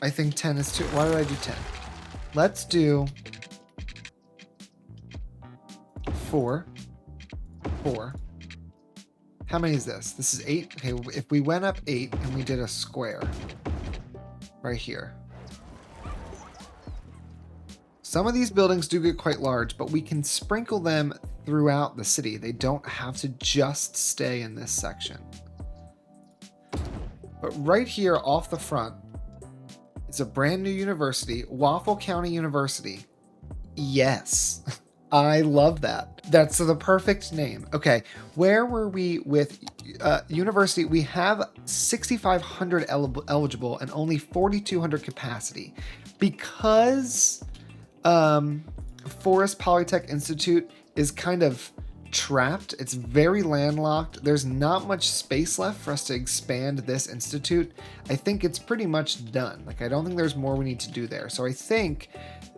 I think 10 is too... Why did I do 10? Let's do 4. 4. How many is this? This is 8. Okay, if we went up 8 and we did a square right here. Some of these buildings do get quite large, but we can sprinkle them throughout the city. They don't have to just stay in this section. But right here off the front, it's a brand new university, Waffle County University. Yes, I love that. That's the perfect name. Okay, where were we with university? We have 6,500 eligible and only 4,200 capacity. Because Forest Polytech Institute is kind of trapped. It's very landlocked. There's not much space left for us to expand this institute. I think it's pretty much done. Like, I don't think there's more we need to do there. So I think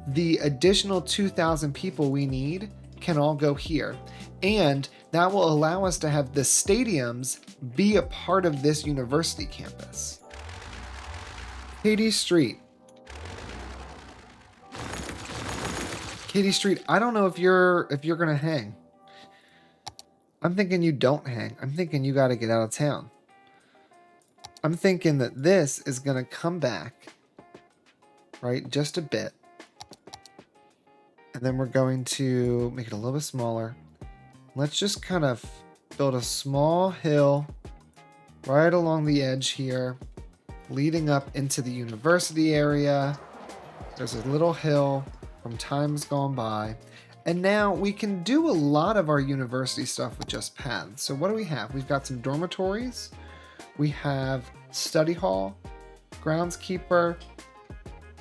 the additional 2,000 people we need can all go here. And that will allow us to have the stadiums be a part of this university campus. Katy Street. Katy Street, I don't know if you're gonna hang. I'm thinking you don't hang. I'm thinking you got to get out of town. I'm thinking that this is going to come back, right, just a bit. And then we're going to make it a little bit smaller. Let's just kind of build a small hill right along the edge here, leading up into the university area. There's a little hill from times gone by. And now we can do a lot of our university stuff with just paths. So what do we have? We've got some dormitories. We have study hall, groundskeeper.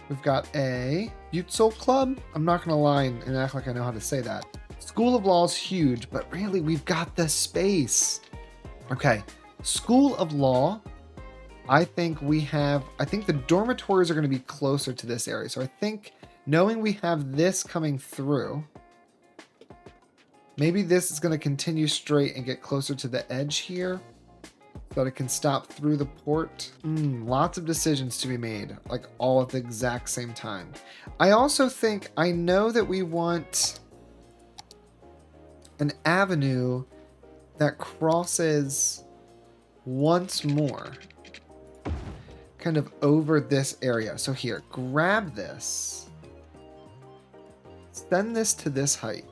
We've got a Butzel Club. I'm not going to lie and act like I know how to say that. School of Law is huge, but really we've got the space. Okay, School of Law. I think the dormitories are going to be closer to this area. So I think knowing we have this coming through, maybe this is going to continue straight and get closer to the edge here so that it can stop through the port. Lots of decisions to be made, like all at the exact same time. I also think, I know that we want an avenue that crosses once more kind of over this area. So here, grab this, send this to this height.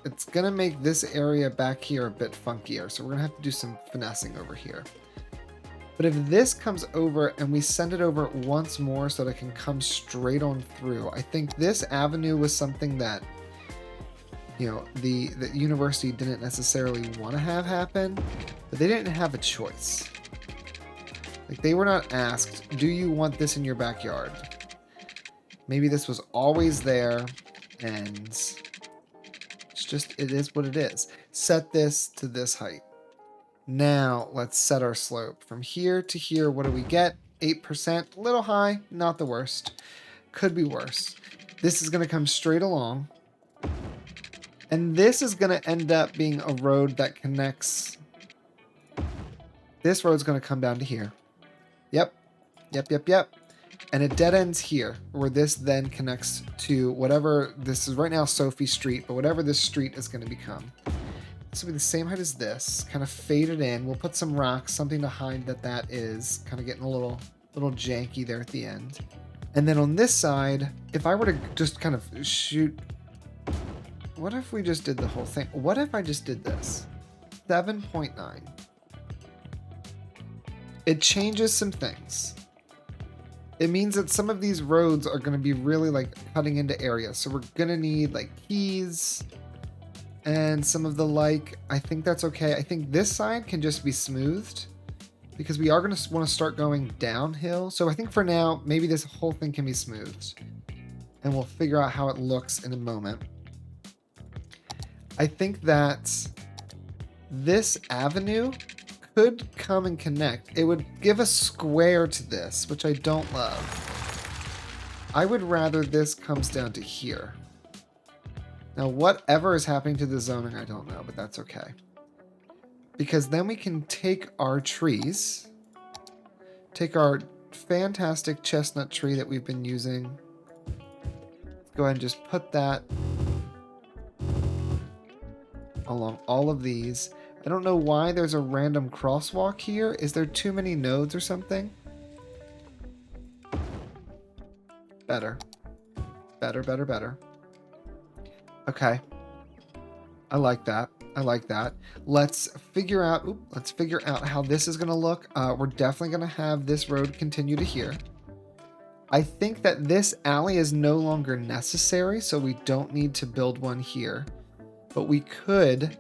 It's gonna make this area back here a bit funkier, so we're gonna have to do some finessing over here. But if this comes over and we send it over once more so that it can come straight on through, I think this avenue was something that, you know, the university didn't necessarily want to have happen, but they didn't have a choice. Like, they were not asked, do you want this in your backyard? Maybe this was always there, and it is what it is. Set this to this height. Now let's set our slope from here to here. What do we get? 8%, a little high, not the worst. Could be worse. This is going to come straight along, and this is going to end up being a road that connects. This road's going to come down to here. Yep. And it dead ends here, where this then connects to whatever this is right now, Sophie Street, but whatever this street is going to become. This will be the same height as this, kind of faded in. We'll put some rocks, something to hide that is kind of getting a little little janky there at the end. And then on this side, if I were to just kind of shoot, what if we just did the whole thing? What if I just did this? 7.9. It changes some things. It means that some of these roads are going to be really like cutting into areas. So we're going to need like keys and some of the like. I think that's okay. I think this side can just be smoothed because we are going to want to start going downhill. So I think for now, maybe this whole thing can be smoothed and we'll figure out how it looks in a moment. I think that this avenue could come and connect. It would give a square to this, which I don't love. I would rather this comes down to here. Now, whatever is happening to the zoning, I don't know, but that's okay. Because then we can take our trees, take our fantastic chestnut tree that we've been using, go ahead and just put that along all of these. I don't know why there's a random crosswalk here. Is there too many nodes or something? Better. Better, better, better. Okay. I like that. I like that. Let's figure out how this is going to look. We're definitely going to have this road continue to here. I think that this alley is no longer necessary, so we don't need to build one here. But we could...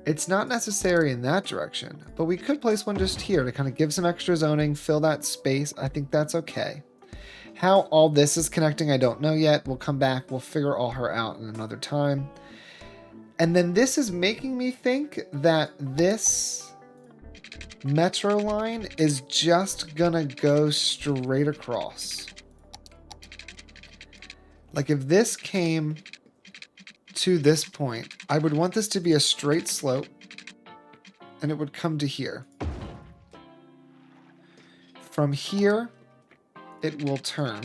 It's not necessary in that direction, but we could place one just here to kind of give some extra zoning, fill that space. I think that's okay. How all this is connecting, I don't know yet. We'll come back. We'll figure all her out in another time. And then this is making me think that this metro line is just gonna go straight across. Like if this came to this point, I would want this to be a straight slope and it would come to here. From here, it will turn.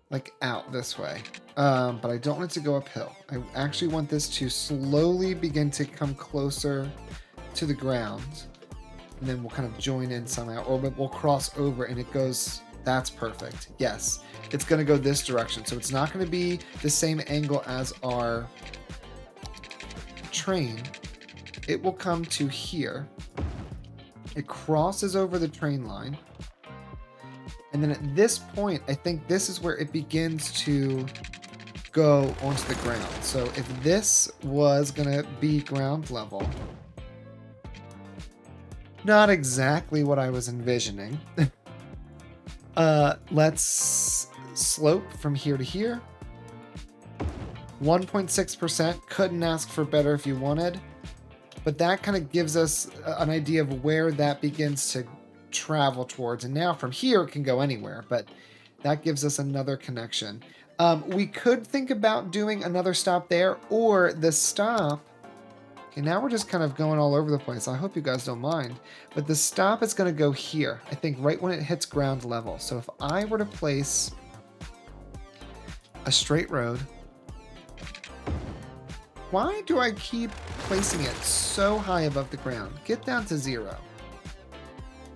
Like out this way. But I don't want it to go uphill. I actually want this to slowly begin to come closer to the ground. And then we'll kind of join in somehow, or we'll cross over and it goes... That's perfect. Yes, it's going to go this direction. So it's not going to be the same angle as our train. It will come to here. It crosses over the train line. And then at this point, I think this is where it begins to go onto the ground. So if this was going to be ground level, not exactly what I was envisioning. Let's slope from here to here. 1.6%. Couldn't ask for better if you wanted. But that kind of gives us an idea of where that begins to travel towards. And now from here, it can go anywhere. But that gives us another connection. We could think about doing another stop there, or the stop... Okay, now we're just kind of going all over the place. I hope you guys don't mind. But the stop is going to go here, I think, right when it hits ground level. So if I were to place a straight road... Why do I keep placing it so high above the ground? Get down to 0.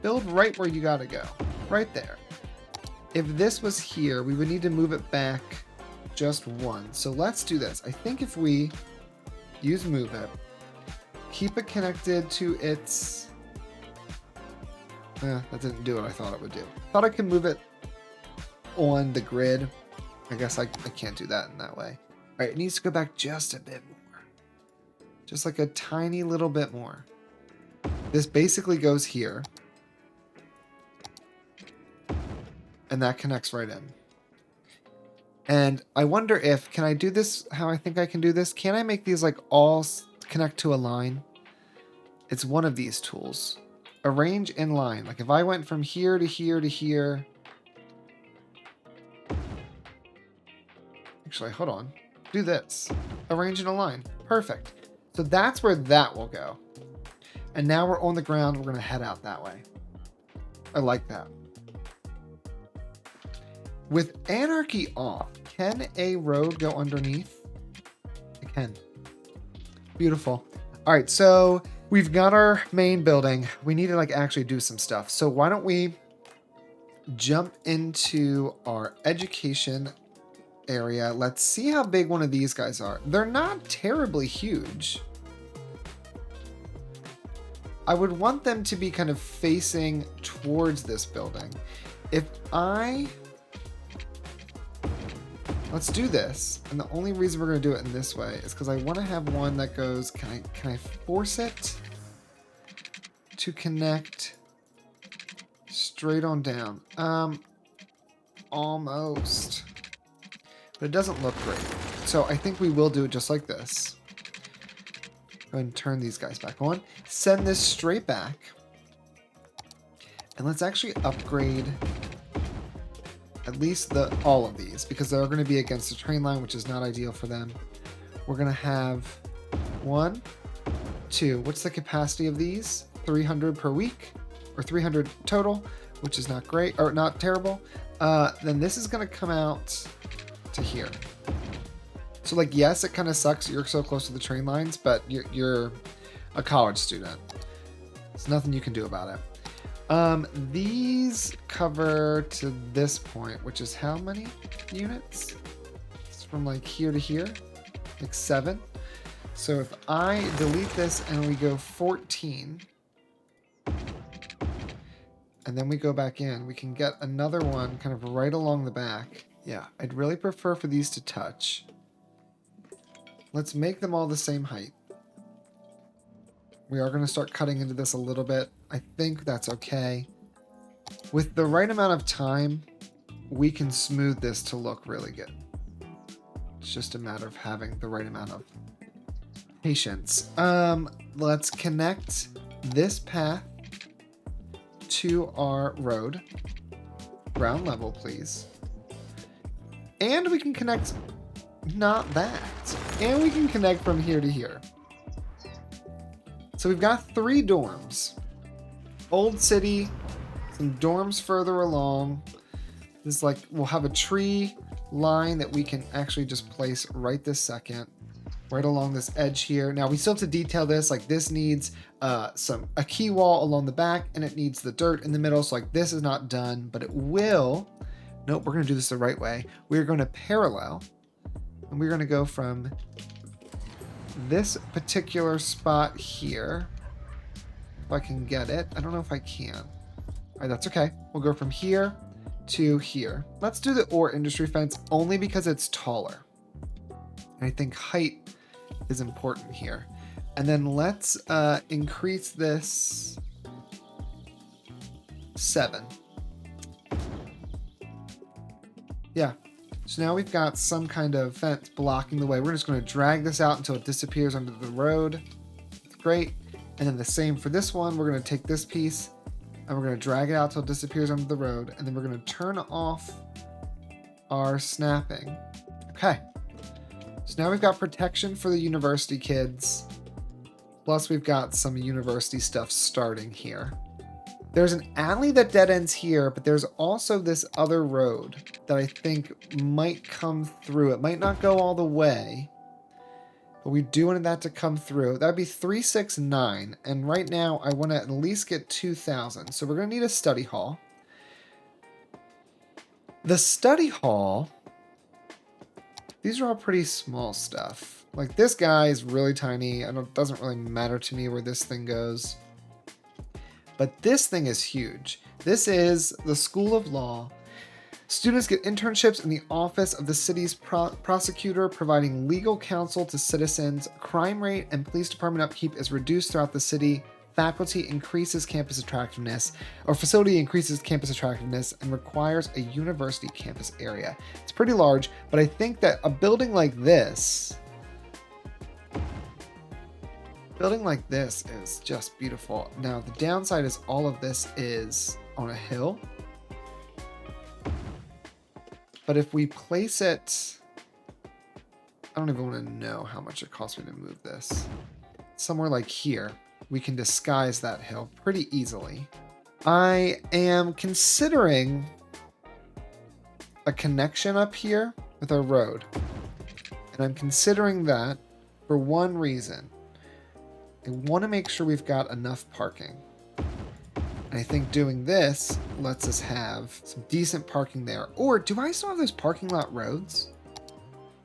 Build right where you got to go. Right there. If this was here, we would need to move it back just 1. So let's do this. I think if we use move it, keep it connected to its... that didn't do what I thought it would do. Thought I could move it on the grid. I guess I can't do that in that way. All right, it needs to go back just a bit more. Just like a tiny little bit more. This basically goes here. And that connects right in. And I wonder if, can I do this how I think I can do this? Can I make these like all connect to a line? It's one of these tools. Arrange in line. Like if I went from here to here to here. Actually, hold on. Do this. Arrange in a line. Perfect. So that's where that will go. And now we're on the ground. We're going to head out that way. I like that. With anarchy off, can a road go underneath? It can. Beautiful. All right, so We've got our main building. We need to like actually do some stuff. So why don't we jump into our education area. Let's see how big one of these guys are. They're not terribly huge. I would want them to be kind of facing towards this building. Let's do this. And the only reason we're going to do it in this way is because I want to have one that goes, can I force it to connect straight on down? Almost. But it doesn't look great. So I think we will do it just like this. Go ahead and turn these guys back on. Send this straight back. And let's actually upgrade at least all of these, because they're going to be against the train line, which is not ideal for them. We're going to have 1, 2. What's the capacity of these? 300 per week, or 300 total, which is not great, or not terrible. Then this is going to come out to here. So like, yes, it kind of sucks you're so close to the train lines, but you're a college student. There's nothing you can do about it. These cover to this point, which is how many units? It's from like here to here, like 7. So if I delete this and we go 14, and then we go back in, we can get another one kind of right along the back. Yeah, I'd really prefer for these to touch. Let's make them all the same height. We are going to start cutting into this a little bit. I think that's okay. With the right amount of time, we can smooth this to look really good. It's just a matter of having the right amount of patience. Let's connect this path to our road. Ground level, please. And we can connect, not that. And we can connect from here to here. So we've got 3 dorms. Old City, some dorms further along. This is like, we'll have a tree line that we can actually just place right this second, right along this edge here. Now we still have to detail this, like this needs a key wall along the back, and it needs the dirt in the middle. So like this is not done, but it will. Nope, we're gonna do this the right way. We're gonna parallel, and we're gonna go from this particular spot here. If I can get it. I don't know if I can. All right, that's okay. We'll go from here to here. Let's do the ore industry fence only because it's taller. And I think height is important here. And then let's increase this 7. Yeah. So now we've got some kind of fence blocking the way. We're just going to drag this out until it disappears under the road. It's great. And then the same for this one. We're going to take this piece and we're going to drag it out until it disappears under the road. And then we're going to turn off our snapping. Okay. So now we've got protection for the university kids. Plus we've got some university stuff starting here. There's an alley that dead ends here, but there's also this other road that I think might come through. It might not go all the way, but we do want that to come through. That would be 369, and right now I want to at least get 2,000. So we're going to need a study hall. The study hall, these are all pretty small stuff. Like this guy is really tiny. It doesn't really matter to me where this thing goes. But this thing is huge. This is the School of Law. Students get internships in the office of the city's prosecutor, providing legal counsel to citizens. Crime rate and police department upkeep is reduced throughout the city. Faculty increases campus attractiveness, or facility increases campus attractiveness and requires a university campus area. It's pretty large, but I think that a building like this is just beautiful. Now, the downside is all of this is on a hill. But if we place it, I don't even want to know how much it costs me to move this. Somewhere like here, we can disguise that hill pretty easily. I am considering a connection up here with our road. And I'm considering that for one reason. I want to make sure we've got enough parking. And I think doing this lets us have some decent parking there. Or do I still have those parking lot roads?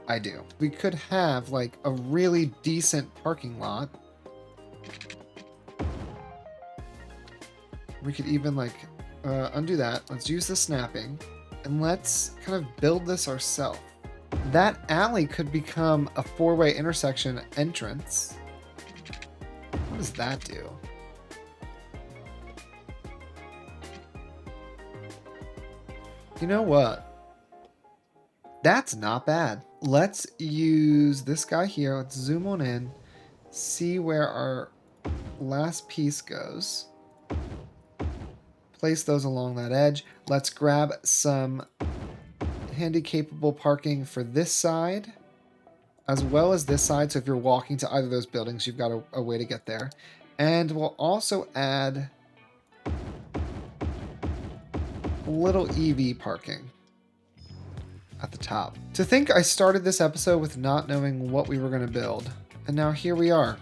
I do. We could have like a really decent parking lot. We could even like undo that. Let's use the snapping and let's kind of build this ourselves. That alley could become a four-way intersection entrance. What does that do? You know what? That's not bad. Let's use this guy here. Let's zoom on in, see where our last piece goes. Place those along that edge. Let's grab some handy capable parking for this side as well as this side. So if you're walking to either of those buildings, you've got a way to get there. And we'll also add a little EV parking at the top. To think I started this episode with not knowing what we were going to build. And now here we are,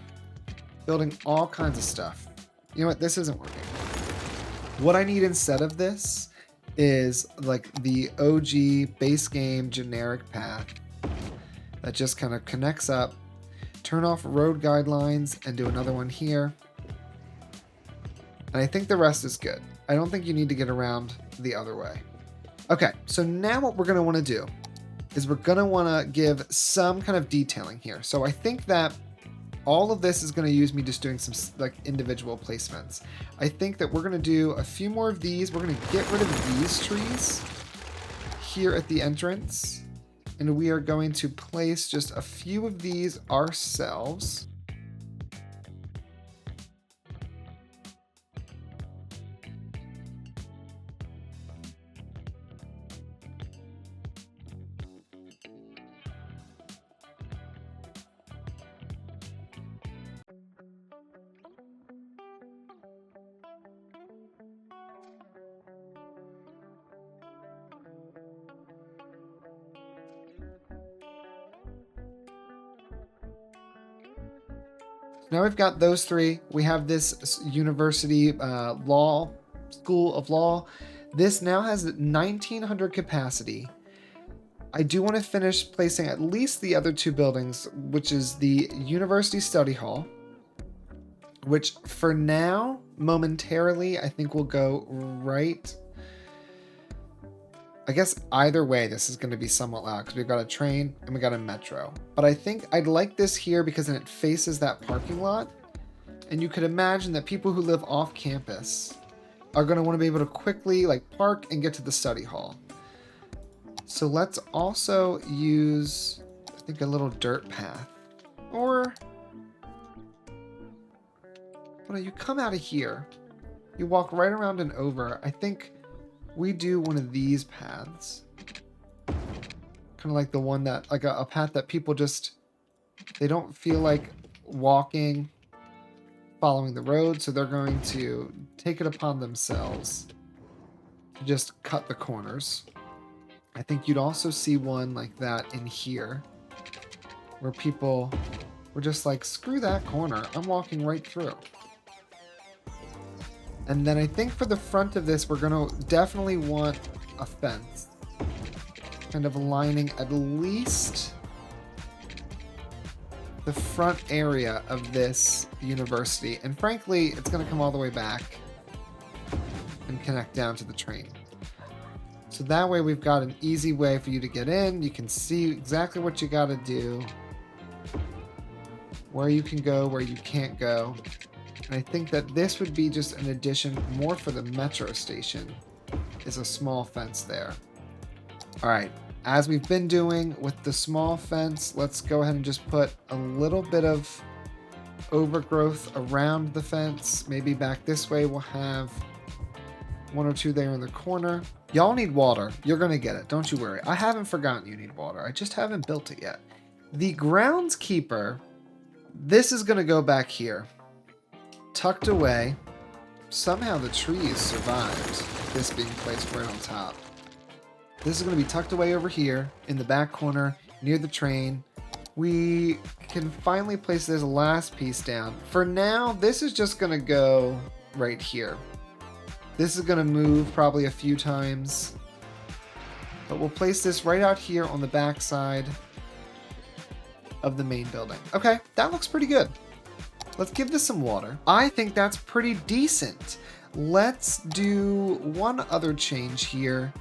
building all kinds of stuff. You know what? This isn't working. What I need instead of this is like the OG base game generic path that just kind of connects up, turn off road guidelines and do another one here. And I think the rest is good. I don't think you need to get around the other way. Okay, so now what we're going to want to do is we're going to want to give some kind of detailing here. So I think that all of this is going to use me just doing some like individual placements. I think that we're going to do a few more of these. We're going to get rid of these trees here at the entrance. And we are going to place just a few of these ourselves. Now we've got those three. We have this university law, school of law. This now has 1,900 capacity. I do want to finish placing at least the other two buildings, which is the university study hall, which for now, momentarily, I think will go right. I guess either way, this is going to be somewhat loud because we've got a train and we got a metro. But I think I'd like this here because then it faces that parking lot. And you could imagine that people who live off campus are going to want to be able to quickly like park and get to the study hall. So let's also use, I think, a little dirt path. Or, well, you come out of here, you walk right around and over. I think we do one of these paths. Kind of like the one that, like a path that people just, they don't feel like walking, following the road, so they're going to take it upon themselves to just cut the corners. I think you'd also see one like that in here, where people were just like, screw that corner, I'm walking right through. And then I think for the front of this, we're going to definitely want a fence. Kind of lining at least the front area of this university. And frankly, it's going to come all the way back and connect down to the train. So that way we've got an easy way for you to get in. You can see exactly what you got to do, where you can go, where you can't go. And I think that this would be just an addition more for the metro station, is a small fence there. All right, as we've been doing with the small fence, let's go ahead and just put a little bit of overgrowth around the fence. Maybe back this way we'll have one or two there in the corner. Y'all need water. You're going to get it. Don't you worry. I haven't forgotten you need water. I just haven't built it yet. The groundskeeper, this is going to go back here. Tucked away. Somehow the trees survived this being placed right on top. This is going to be tucked away over here in the back corner near the train. we can finally place this last piece down. For now, this is just gonna go right here. This is gonna move probably a few times, but we'll place this right out here on the back side of the main building. Okay, that looks pretty good. Let's give this some water. I think that's pretty decent. Let's do one other change here.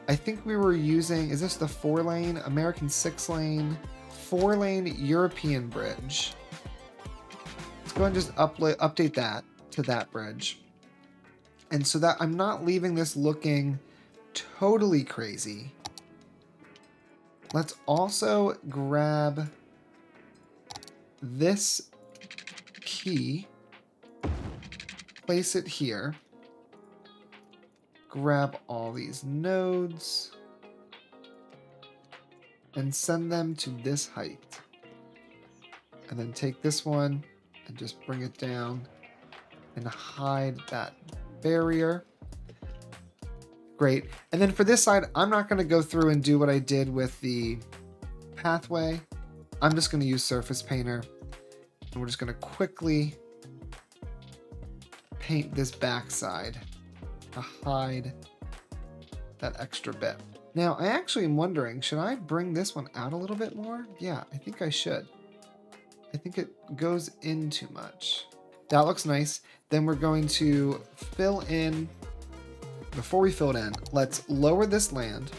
I think we were using, is this the 4-lane, American 6-lane, 4-lane European bridge? Let's go ahead and just update that to that bridge. And so that I'm not leaving this looking totally crazy. Let's also grab this key, place it here, grab all these nodes, and send them to this height. And then take this one and just bring it down and hide that barrier. Great. And then for this side, I'm not going to go through and do what I did with the pathway. I'm just going to use Surface Painter. And we're just going to quickly paint this backside to hide that extra bit. Now, I actually am wondering, should I bring this one out a little bit more? Yeah, I think I should. I think it goes in too much. That looks nice. Then we're going to fill in, before we fill it in, let's lower this land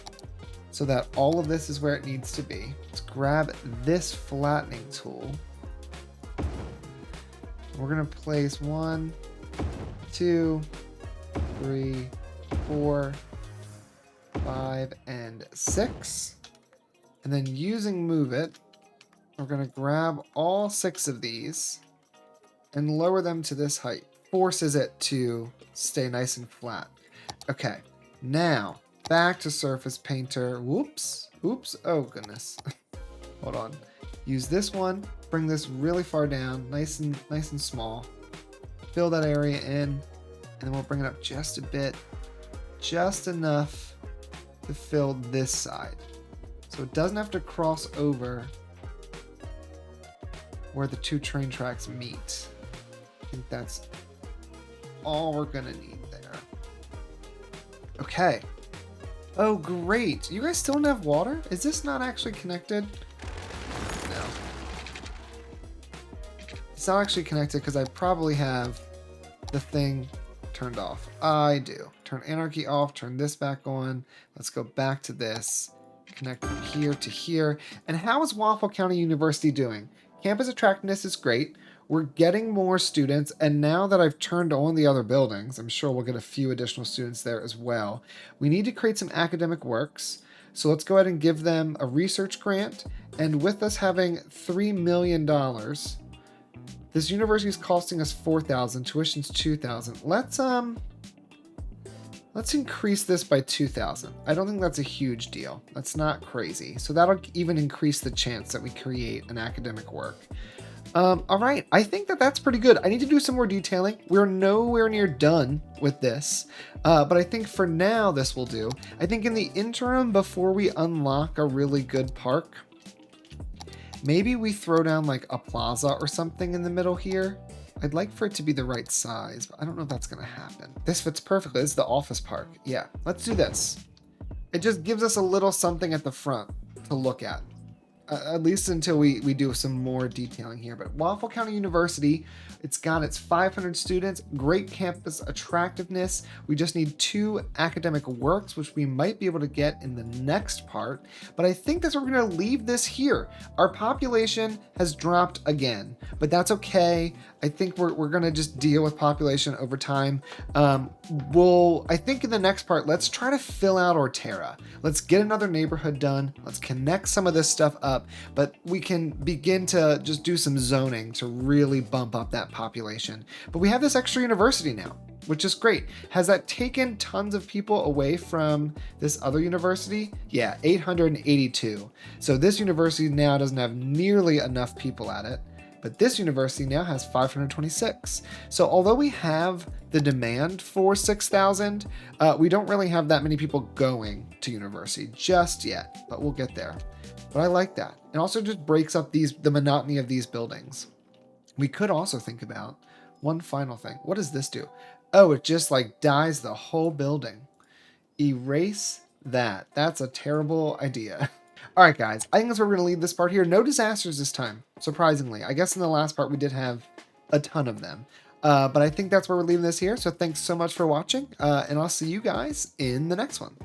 so that all of this is where it needs to be. Let's grab this flattening tool. We're gonna place 1, 2, 3, 4, 5, and 6. And then using Move It, we're gonna grab all 6 of these and lower them to this height. Forces it to stay nice and flat. Okay, now back to Surface Painter. Whoops, oops, oh goodness. Hold on. Use this one, bring this really far down, nice and small. Fill that area in, and then we'll bring it up just a bit, just enough to fill this side. So it doesn't have to cross over where the 2 train tracks meet. I think that's all we're gonna need there. Okay. Oh, great. You guys still don't have water? Is this not actually connected? No. It's not actually connected because I probably have the thing turned off. I do. Turn Anarchy off, turn this back on. Let's go back to this. Connect from here to here. And how is Waffle County University doing? Campus attractiveness is great. We're getting more students, and now that I've turned on the other buildings, I'm sure we'll get a few additional students there as well. We need to create some academic works, so let's go ahead and give them a research grant, and with us having $3 million, this university is costing us $4,000, tuition's $2,000. Let's increase this by $2,000. I don't think that's a huge deal. That's not crazy. So that'll even increase the chance that we create an academic work. All right, I think that that's pretty good. I need to do some more detailing. We're nowhere near done with this, but I think for now this will do. I think in the interim, before we unlock a really good park, maybe we throw down like a plaza or something in the middle here. I'd like for it to be the right size, but I don't know if that's gonna happen. This fits perfectly. This is the office park. Yeah, let's do this. It just gives us a little something at the front to look at. At least until we do some more detailing here. But Waffle County University, it's got its 500 students, great campus attractiveness. We just need 2 academic works, which we might be able to get in the next part. But I think that's where we're going to leave this here. Our population has dropped again, but that's okay. I think we're going to just deal with population over time. I think in the next part, let's try to fill out Ortera. Let's get another neighborhood done. Let's connect some of this stuff up, but we can begin to just do some zoning to really bump up that population. But we have this extra university now, which is great. Has that taken tons of people away from this other university? Yeah, 882. So this university now doesn't have nearly enough people at it. But this university now has 526. So although we have the demand for 6,000, we don't really have that many people going to university just yet, but we'll get there. But I like that. It also just breaks up the monotony of these buildings. We could also think about one final thing. What does this do? Oh, it just like dyes the whole building. Erase that. That's a terrible idea. All right, guys, I think that's where we're going to leave this part here. No disasters this time, surprisingly. I guess in the last part we did have a ton of them. But I think that's where we're leaving this here. So thanks so much for watching, and I'll see you guys in the next one.